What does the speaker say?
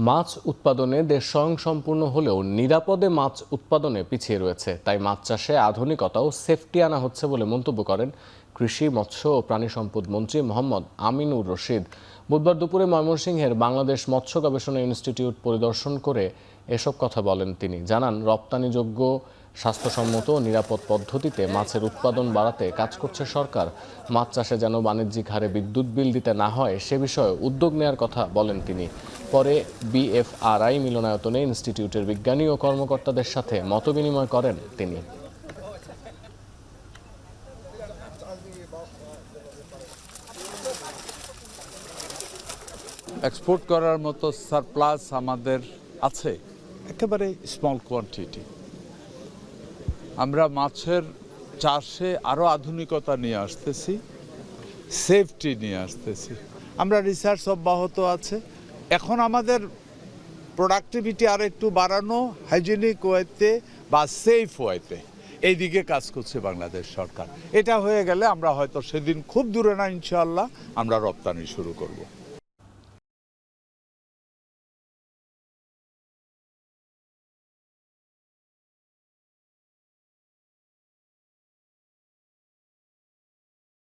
মাছ উৎপাদনে দেশ স্বয়ংসম্পূর্ণ হলেও নিরাপদে মাছ উৎপাদনে পিছিয়ে রয়েছে। তাই মাছ চাষে আধুনিকতা ও সেফটি আনা হচ্ছে বলে মন্তব্য করেন কৃষি, মৎস্য ও প্রাণী সম্পদ মন্ত্রী মোহাম্মদ আমিনুর রশিদ। বুধবার দুপুরে ময়মনসিংহের বাংলাদেশ মৎস্য গবেষণা ইনস্টিটিউট পরিদর্শন করে এসব কথা বলেন তিনি। জানান, রপ্তানিযোগ্য, স্বাস্থ্যসম্মত ও নিরাপদ পদ্ধতিতে মাছের উৎপাদন বাড়াতে কাজ করছে সরকার। মাছ চাষে যেন বাণিজ্যিক হারে বিদ্যুৎ বিল দিতে না হয় সে বিষয়ে উদ্যোগ নেওয়ার কথা বলেন তিনি। পরে বিএফআরআই মিলনায়তনে ইনস্টিটিউটের বিজ্ঞানী ও কর্মকর্তাদের সাথে মতবিনিময় করেন তিনি। এক্সপোর্ট করার মতো সারপ্লাস আমাদের আছে, একেবারে স্মল কোয়ান্টিটি। আমরা মাছের চাষে আরও আধুনিকতা নিয়ে আসতেছি, সেফটি নিয়ে আসতেছি। আমরা রিসার্চ অব্যাহত আছে। এখন আমাদের প্রোডাক্টিভিটি আর একটু বাড়ানো, হাইজেনিক ওয়েতে বা সেফ ওয়েতে, এই দিকে কাজ করছে বাংলাদেশ সরকার। এটা হয়ে গেলে আমরা হয়তো সেদিন খুব দূরে না, ইনশাআল্লাহ আমরা রপ্তানি শুরু করব।